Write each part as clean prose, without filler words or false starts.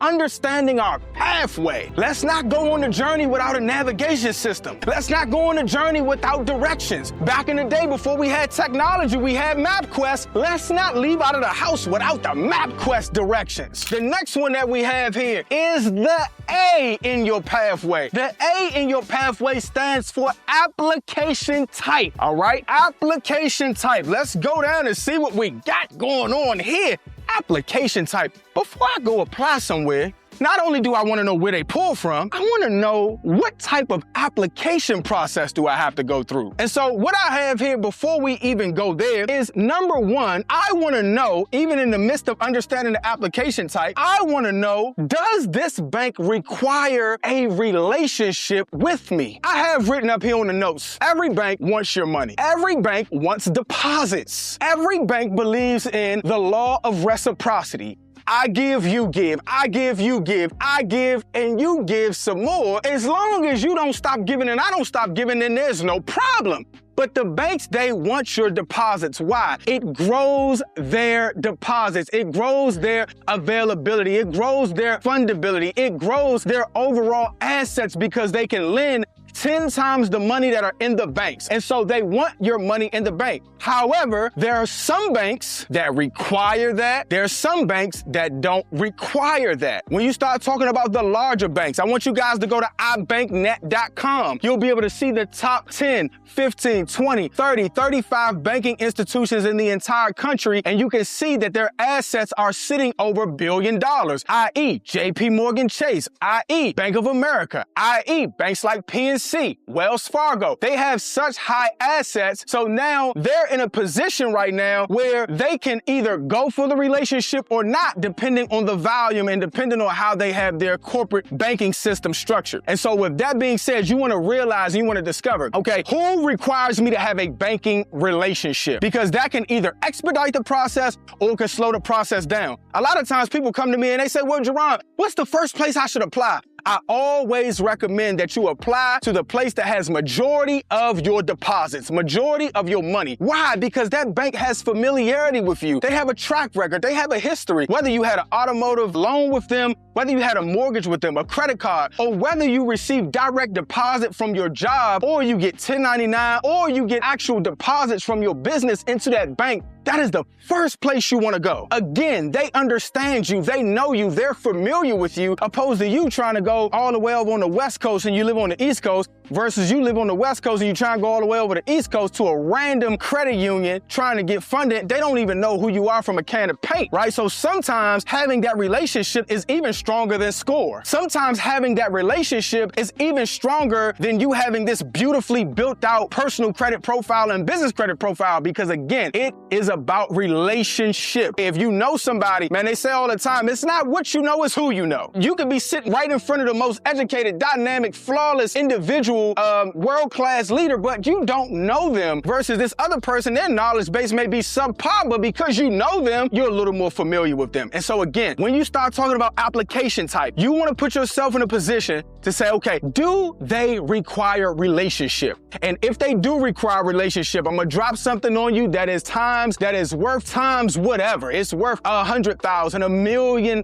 understanding our pathway. Let's not go on the journey without a navigation system. Let's not go on a journey without directions. Back in the day, before we had technology, we had MapQuest. Let's not leave out of the house without the MapQuest directions. The next one that we have here is the A in your pathway. The A in your pathway stands for application type, all right? Application type. Let's go down and see what we got going on here. Application type. Before I go apply somewhere, not only do I want to know where they pull from, I want to know what type of application process do I have to go through. And so what I have here before we even go there is, number one, I want to know, even in the midst of understanding the application type, I want to know, does this bank require a relationship with me? I have written up here on the notes, every bank wants your money. Every bank wants deposits. Every bank believes in the law of reciprocity. I give, you give, I give, you give, I give, and you give some more. As long as you don't stop giving and I don't stop giving, then there's no problem. But the banks, they want your deposits. Why? It grows their deposits. It grows their availability. It grows their fundability. It grows their overall assets because they can lend 10 times the money that are in the banks. And so they want your money in the bank. However, there are some banks that require that. There are some banks that don't require that. When you start talking about the larger banks, I want you guys to go to ibanknet.com. You'll be able to see the top 10, 15, 20, 30, 35 banking institutions in the entire country, and you can see that their assets are sitting over $1 billion, i.e. JP Morgan Chase, i.e. Bank of America, i.e. banks like PNC, Wells Fargo. They have such high assets, so now they're in a position right now where they can either go for the relationship or not, depending on the volume and depending on how they have their corporate banking system structured. And so with that being said, you want to realize, you want to discover, okay, who requires me to have a banking relationship? Because that can either expedite the process or it can slow the process down. A lot of times people come to me and they say, well, Jerron, what's the first place I should apply? I always recommend that you apply to the place that has majority of your deposits, majority of your money. Why? Because that bank has familiarity with you. They have a track record. They have a history. Whether you had an automotive loan with them, whether you had a mortgage with them, a credit card, or whether you receive direct deposit from your job, or you get 1099, or you get actual deposits from your business into that bank, that is the first place you want to go. Again, they understand you, they know you, they're familiar with you, opposed to you trying to go all the way over on the West Coast and you live on the East Coast, versus you live on the West Coast and you try and go all the way over the East Coast to a random credit union trying to get funded. They don't even know who you are from a can of paint, right? So sometimes having that relationship is even stronger than score. Sometimes having that relationship is even stronger than you having this beautifully built out personal credit profile and business credit profile, because again, it is about relationship. If you know somebody, man, they say all the time, it's not what you know, it's who you know. You could be sitting right in front of the most educated, dynamic, flawless individual, world-class leader, but you don't know them, versus this other person, their knowledge base may be subpar, but because you know them, you're a little more familiar with them. And so again, when you start talking about application type, you want to put yourself in a position to say, okay, do they require relationship? And if they do require relationship, I'm gonna drop something on you that is worth times whatever. It's worth $100,000, $1 million,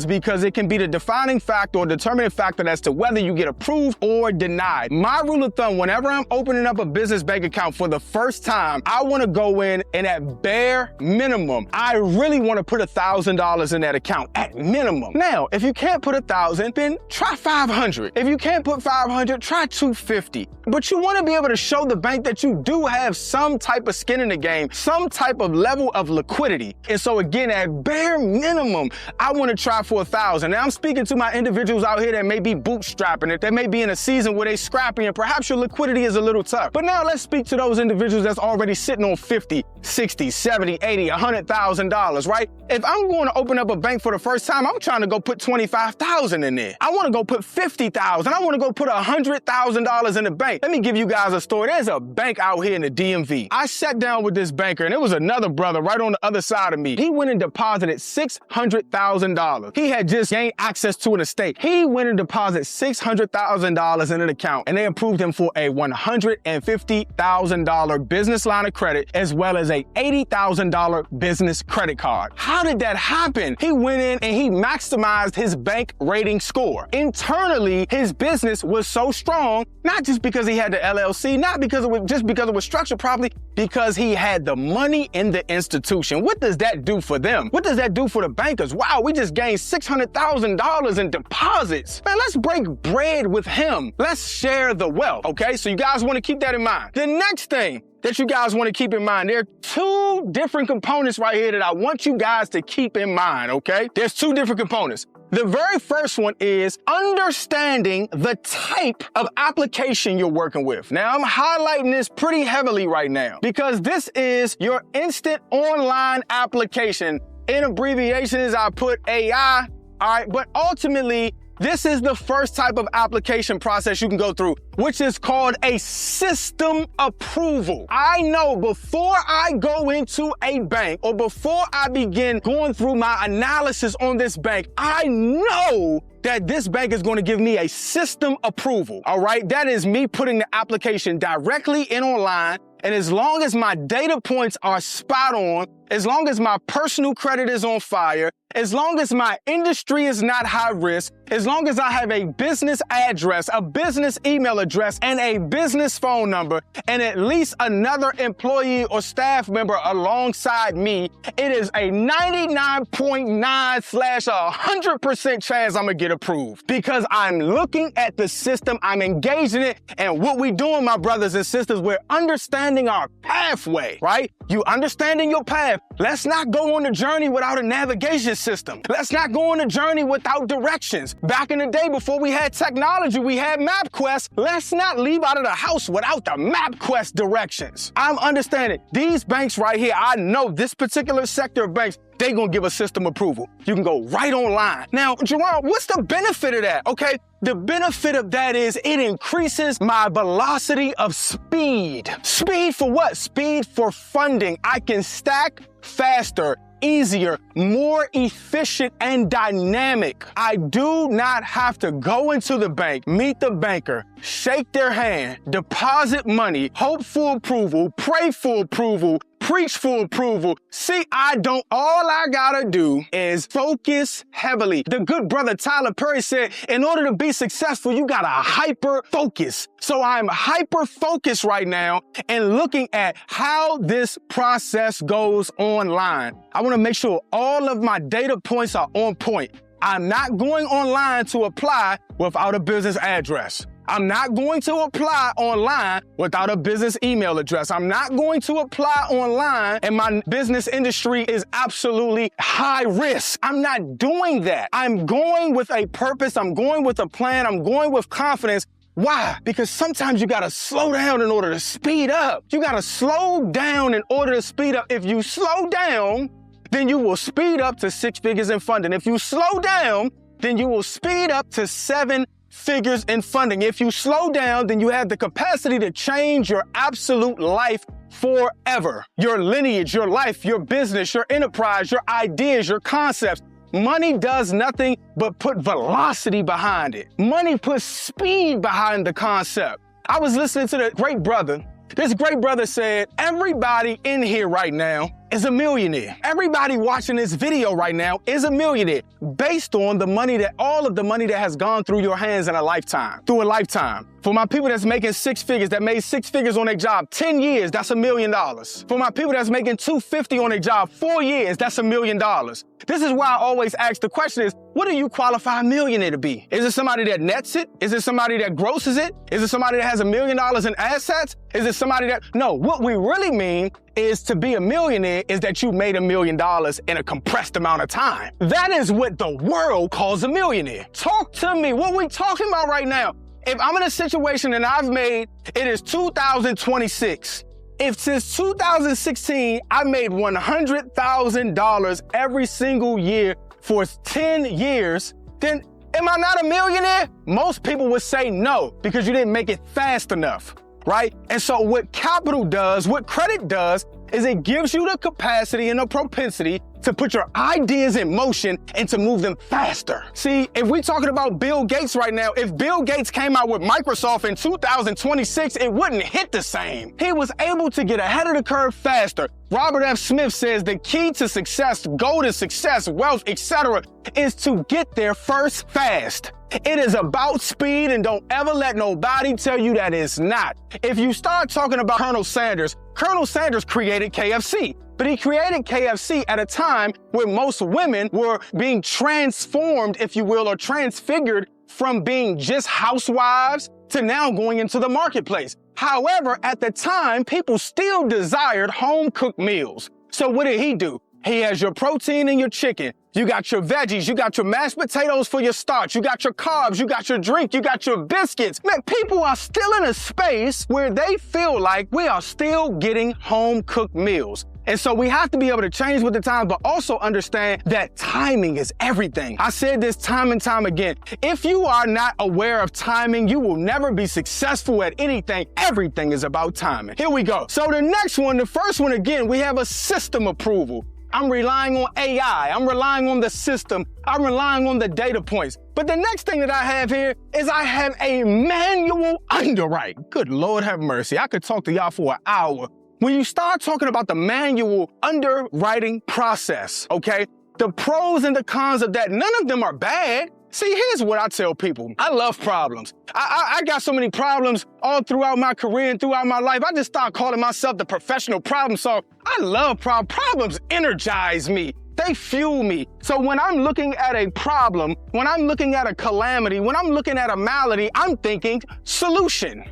because it can be the defining factor or determining factor as to whether you get approved or denied. My rule of thumb, whenever I'm opening up a business bank account for the first time, I want to go in and at bare minimum, I really want to put $1,000 in that account at minimum. Now, if you can't put 1,000, then try 500. If you can't put 500, try 250. But you want to be able to show the bank that you do have some type of skin in the game, some type of level of liquidity. And so again, at bare minimum, I want to try for 1,000. Now I'm speaking to my individuals out here that may be bootstrapping it, that may be in a season where they scrapping and perhaps your liquidity is a little tough. But now let's speak to those individuals that's already sitting on 50, 60, 70, 80, $100,000, right? If I'm going to open up a bank for the first time, I'm trying to go put 25,000 in there. I want to go put 50,000. I want to go put $100,000 in the bank. Hey, let me give you guys a story. There's a bank out here in the DMV. I sat down with this banker, and it was another brother right on the other side of me. He went and deposited $600,000. He had just gained access to an estate. He went and deposited $600,000 in an account, and they approved him for a $150,000 business line of credit, as well as a $80,000 business credit card. How did that happen? He went in and he maximized his bank rating score. Internally, his business was so strong, not just because he had the LLC, not because it was structured properly, because he had the money in the institution. What does that do for them? What does that do for the bankers? Wow, we just gained $600,000 in deposits. Man, let's break bread with him. Let's share the wealth, okay? So you guys want to keep that in mind. The next thing that you guys want to keep in mind, there are two different components right here that I want you guys to keep in mind, okay? There's two different components. The very first one is understanding the type of application you're working with. Now, I'm highlighting this pretty heavily right now because this is your instant online application. In abbreviations, I put AI, all right, but ultimately, this is the first type of application process you can go through, which is called a system approval. I know before I go into a bank or before I begin going through my analysis on this bank, I know that this bank is going to give me a system approval, all right? That is me putting the application directly in online. And as long as my data points are spot on, as long as my personal credit is on fire, as long as my industry is not high risk, as long as I have a business address, a business email address, and a business phone number, and at least another employee or staff member alongside me, it is a 99.9/100% chance I'm gonna get approved because I'm looking at the system, I'm engaged in it, and what we doing, my brothers and sisters, we're understanding our pathway, right? You understanding your path. Let's not go on the journey without a navigation system. Let's not go on a journey without directions. Back in the day, before we had technology, we had MapQuest. Let's not leave out of the house without the MapQuest directions. I'm understanding these banks right here. I know this particular sector of banks, they gonna give a system approval. You can go right online. Now, Jerome, what's the benefit of that? Okay, the benefit of that is it increases my velocity of speed. Speed for what? Speed for funding. I can stack faster, easier, more efficient, and dynamic. I do not have to go into the bank, meet the banker, shake their hand, deposit money, hope for approval, pray for approval, preach for approval. See, all I gotta do is focus heavily. The good brother Tyler Perry said, in order to be successful, you gotta hyper focus. So I'm hyper focused right now and looking at how this process goes online. I wanna make sure all of my data points are on point. I'm not going online to apply without a business address. I'm not going to apply online without a business email address. I'm not going to apply online and my business industry is absolutely high risk. I'm not doing that. I'm going with a purpose. I'm going with a plan. I'm going with confidence. Why? Because sometimes you gotta slow down in order to speed up. You gotta slow down in order to speed up. If you slow down, then you will speed up to 6 figures in funding. If you slow down, then you will speed up to 7 figures in funding. If you slow down, then you have the capacity to change your absolute life forever. Your lineage, your life, your business, your enterprise, your ideas, your concepts. Money does nothing but put velocity behind it. Money puts speed behind the concept. I was listening to the great brother. This great brother said, everybody in here right now is a millionaire. Everybody watching this video right now is a millionaire based on all of the money that has gone through your hands in a lifetime, through a lifetime. For my people that's making 6 figures, that made 6 figures on their job, 10 years, that's $1 million. For my people that's making $250 on their job, 4 years, that's $1 million. This is why I always ask the question is, what do you qualify a millionaire to be? Is it somebody that nets it? Is it somebody that grosses it? Is it somebody that has $1 million in assets? Is it somebody that, no, what we really mean is to be a millionaire is that you made $1 million in a compressed amount of time. That is what the world calls a millionaire. Talk to me. What we talking about right now? If I'm in a situation and it is 2026. If since 2016, I made $100,000 every single year for 10 years, then Am I not a millionaire? Most people would say no, because you didn't make it fast enough, right? And so what capital does, what credit does, is it gives you the capacity and the propensity to put your ideas in motion and to move them faster. See, if we're talking about Bill Gates right now, if Bill Gates came out with Microsoft in 2026, it wouldn't hit the same. He was able to get ahead of the curve faster. Robert F. Smith says the key to success, goal to success, wealth, etc., is to get there first fast. It is about speed, and don't ever let nobody tell you that it's not. If you start talking about Colonel Sanders created KFC. But he created KFC at a time where most women were being transformed, if you will, or transfigured from being just housewives to now going into the marketplace. However, at the time, people still desired home-cooked meals. So what did he do? He has your protein and your chicken. You got your veggies, you got your mashed potatoes for your starch, you got your carbs, you got your drink, you got your biscuits. Man, people are still in a space where they feel like we are still getting home-cooked meals. And so we have to be able to change with the times, but also understand that timing is everything. I said this time and time again. If you are not aware of timing, you will never be successful at anything. Everything is about timing. Here we go. So the next one, the first one again, we have a system approval. I'm relying on AI. I'm relying on the system. I'm relying on the data points. But the next thing that I have here is I have a manual underwrite. Good Lord have mercy. I could talk to y'all for an hour. When you start talking about the manual underwriting process, okay, the pros and the cons of that, none of them are bad. See, here's what I tell people. I love problems. I got so many problems all throughout my career and throughout my life. I just start calling myself the professional problem solver. I love problems. Problems energize me. They fuel me. So when I'm looking at a problem, when I'm looking at a calamity, when I'm looking at a malady, I'm thinking solution.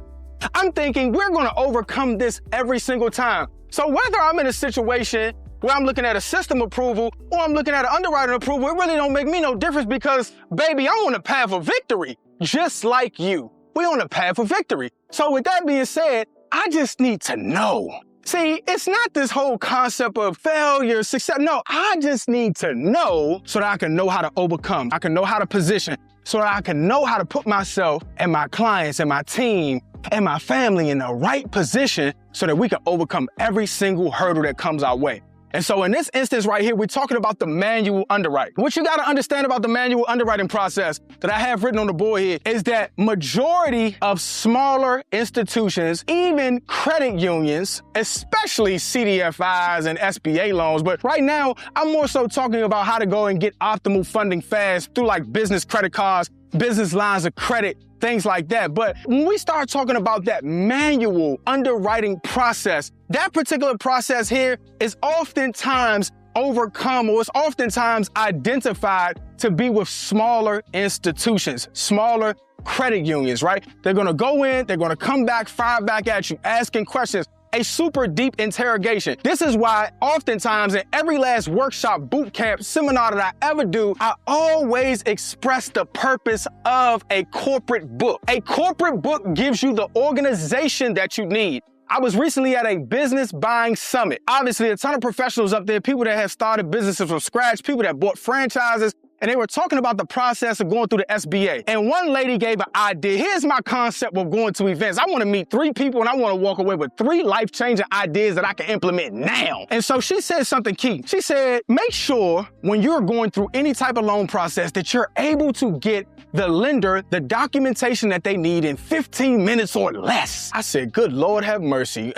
I'm thinking we're going to overcome this every single time. So whether I'm in a situation where I'm looking at a system approval or I'm looking at an underwriting approval, it really don't make me no difference because, baby, I'm on a path of victory, just like you. We're on a path of victory. So with that being said, I just need to know. See, it's not this whole concept of failure, success. No, I just need to know so that I can know how to overcome. I can know how to position so that I can know how to put myself and my clients and my team and my family in the right position so that we can overcome every single hurdle that comes our way. And so in this instance right here, we're talking about the manual underwrite. What you got to understand about the manual underwriting process that I have written on the board here is that majority of smaller institutions, even credit unions, especially CDFIs and SBA loans, but right now, I'm more so talking about how to go and get optimal funding fast through like business credit cards, business lines of credit, things like that. But when we start talking about that manual underwriting process, that particular process here is oftentimes overcome or it's oftentimes identified to be with smaller institutions, smaller credit unions, right? They're going to go in, they're going to come back, fire back at you, asking questions. A super deep interrogation. This is why oftentimes in every last workshop, boot camp, seminar that I ever do, I always express the purpose of a corporate book. A corporate book gives you the organization that you need. I was recently at a business buying summit. Obviously, a ton of professionals up there, people that have started businesses from scratch, people that bought franchises, and they were talking about the process of going through the SBA. And one lady gave an idea. Here's my concept of going to events. I want to meet 3 people and I want to walk away with 3 life-changing ideas that I can implement now. And so she said something key. She said, make sure when you're going through any type of loan process that you're able to get the lender the documentation that they need in 15 minutes or less. I said, good Lord have mercy.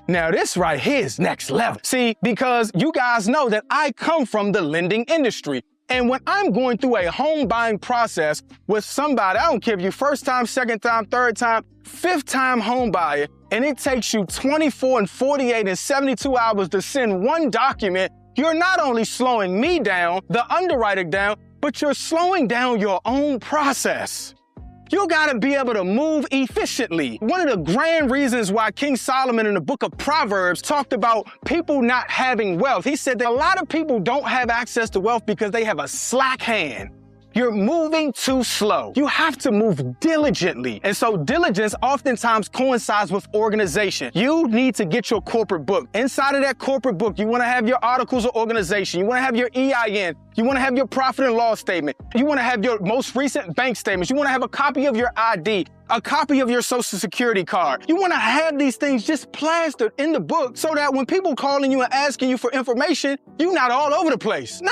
Now this right here is next level. See, because you guys know that I come from the lending industry. And when I'm going through a home buying process with somebody, I don't care if you're first time, second time, third time, 5th time home buyer, and it takes you 24 and 48 and 72 hours to send one document, you're not only slowing me down, the underwriter down, but you're slowing down your own process. You gotta be able to move efficiently. One of the grand reasons why King Solomon in the book of Proverbs talked about people not having wealth, he said that a lot of people don't have access to wealth because they have a slack hand. You're moving too slow. You have to move diligently. And so diligence oftentimes coincides with organization. You need to get your corporate book. Inside of that corporate book, you want to have your articles of organization. You want to have your EIN. You want to have your profit and loss statement. You want to have your most recent bank statements. You want to have a copy of your ID, a copy of your social security card. You want to have these things just plastered in the book so that when people calling you and asking you for information, you're not all over the place.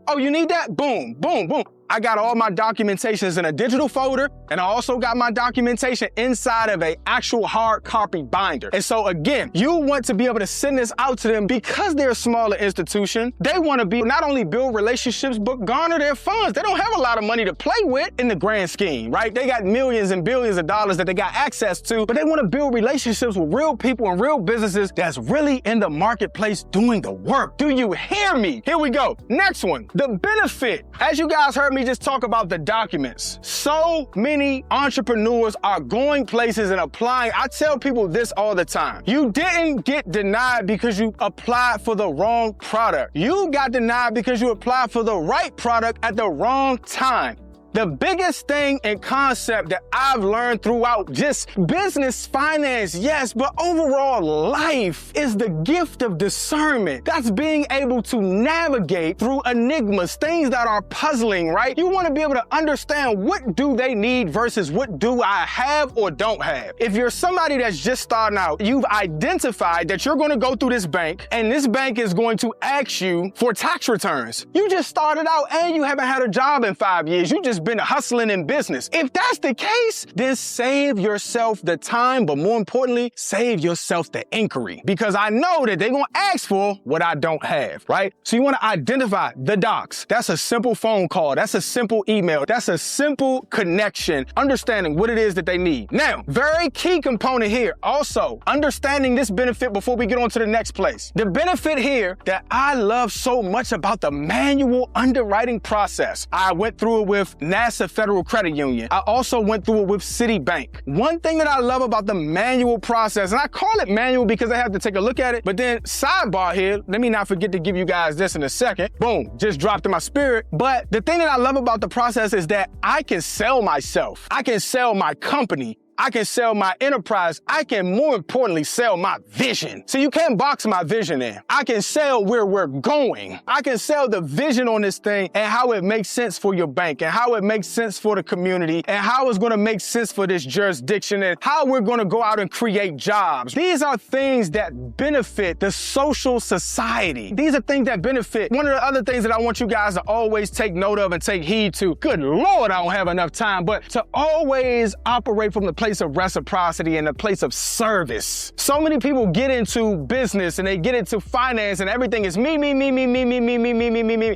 Oh, you need that? Boom, boom, boom. I got all my documentations in a digital folder, and I also got my documentation inside of an actual hard copy binder. And so again, you want to be able to send this out to them because they're a smaller institution. They want to be not only build relationships, but garner their funds. They don't have a lot of money to play with in the grand scheme, right? They got millions and billions of dollars that they got access to, but they want to build relationships with real people and real businesses that's really in the marketplace doing the work. Do you hear me? Here we go. Next one, the benefit. As you guys heard me just talk about the documents. So many entrepreneurs are going places and applying. I tell people this all the time. You didn't get denied because you applied for the wrong product. You got denied because you applied for the right product at the wrong time. The biggest thing and concept that I've learned throughout just business, finance, yes, but overall life is the gift of discernment. That's being able to navigate through enigmas, things that are puzzling, right? You want to be able to understand what do they need versus what do I have or don't have. If you're somebody that's just starting out, you've identified that you're going to go through this bank and this bank is going to ask you for tax returns. You just started out and you haven't had a job in 5 years. You just been hustling in business. If that's the case, then save yourself the time, but more importantly, save yourself the inquiry, because I know that they're going to ask for what I don't have, right? So you want to identify the docs. That's a simple phone call. That's a simple email. That's a simple connection, understanding what it is that they need. Now, very key component here, also understanding this benefit before we get on to the next place. The benefit here that I love so much about the manual underwriting process. I went through it with NASA Federal Credit Union. I also went through it with Citibank. One thing that I love about the manual process, and I call it manual because I have to take a look at it, but then sidebar here, let me not forget to give you guys this in a second. Boom, just dropped in my spirit. But the thing that I love about the process is that I can sell myself. I can sell my company. I can sell my enterprise. I can, more importantly, sell my vision. So you can't box my vision in. I can sell where we're going. I can sell the vision on this thing and how it makes sense for your bank and how it makes sense for the community and how it's going to make sense for this jurisdiction and how we're going to go out and create jobs. These are things that benefit the social society. These are things that benefit. One of the other things that I want you guys to always take note of and take heed to, good Lord, I don't have enough time, but to always operate from the place of reciprocity and a place of service. So many people get into business and they get into finance and everything is me.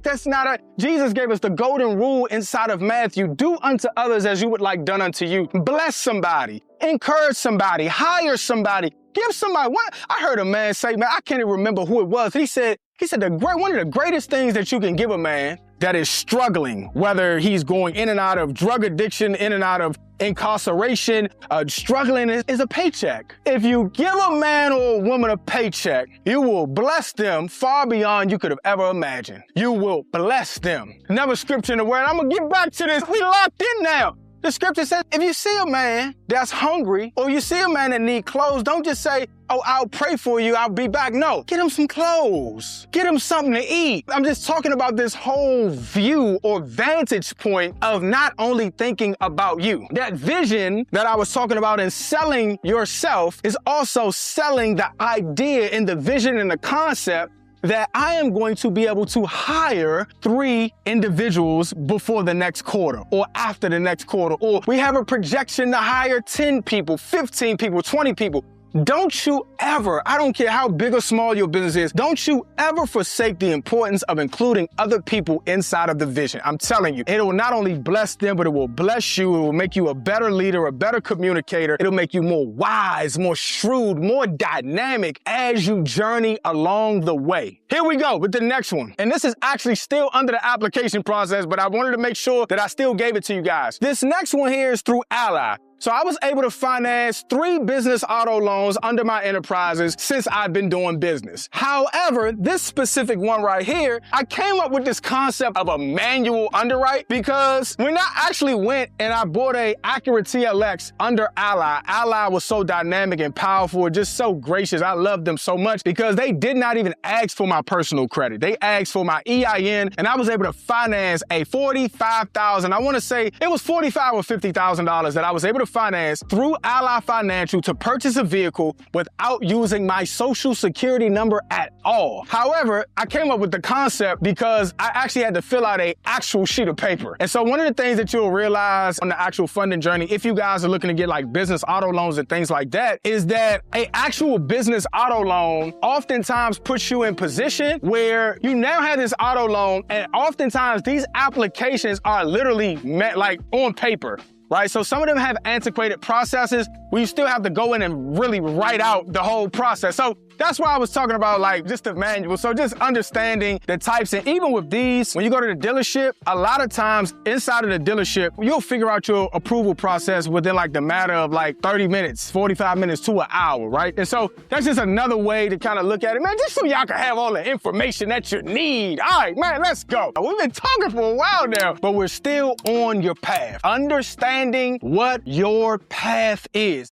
That's not it. Jesus gave us the golden rule inside of Matthew. Do unto others as you would like done unto you. Bless somebody, encourage somebody, hire somebody, give somebody. What? I heard a man say, man, I can't even remember who it was. He said one of the greatest things that you can give a man that is struggling, whether he's going in and out of drug addiction, in and out of incarceration, struggling is a paycheck. If you give a man or a woman a paycheck, you will bless them far beyond you could have ever imagined. You will bless them. Another scripture in the word. I'm going to get back to this. We locked in now. The scripture says, if you see a man that's hungry or you see a man that needs clothes, don't just say, oh, I'll pray for you, I'll be back. No, get him some clothes. Get him something to eat. I'm just talking about this whole view or vantage point of not only thinking about you. That vision that I was talking about in selling yourself is also selling the idea and the vision and the concept that I am going to be able to hire 3 individuals before the next quarter or after the next quarter, or we have a projection to hire 10 people, 15 people, 20 people. Don't you ever, I don't care how big or small your business is, don't you ever forsake the importance of including other people inside of the vision. I'm telling you, it will not only bless them, but it will bless you. It will make you a better leader, a better communicator. It'll make you more wise, more shrewd, more dynamic as you journey along the way. Here we go with the next one. And this is actually still under the application process, but I wanted to make sure that I still gave it to you guys. This next one here is through Ally. So I was able to finance 3 business auto loans under my enterprises since I've been doing business. However, this specific one right here, I came up with this concept of a manual underwrite because when I actually went and I bought a Acura TLX under Ally, Ally was so dynamic and powerful, just so gracious. I loved them so much because they did not even ask for my personal credit. They asked for my EIN, and I was able to finance a $45,000. I want to say it was $45,000 or $50,000 that I was able to finance through Ally Financial to purchase a vehicle without using my social security number at all. However, I came up with the concept because I actually had to fill out an actual sheet of paper. And so one of the things that you'll realize on the actual funding journey, if you guys are looking to get like business auto loans and things like that, is that an actual business auto loan oftentimes puts you in position where you now have this auto loan, and oftentimes these applications are literally met like on paper. Right? So some of them have antiquated processes where you still have to go in and really write out the whole process. So that's why I was talking about like just the manual. So just understanding the types. And even with these, when you go to the dealership, a lot of times inside of the dealership, you'll figure out your approval process within like the matter of like 30 minutes, 45 minutes to an hour, right? And so that's just another way to kind of look at it, man, just so y'all can have all the information that you need. All right, man, let's go. We've been talking for a while now, but we're still on your path. Understanding what your path is.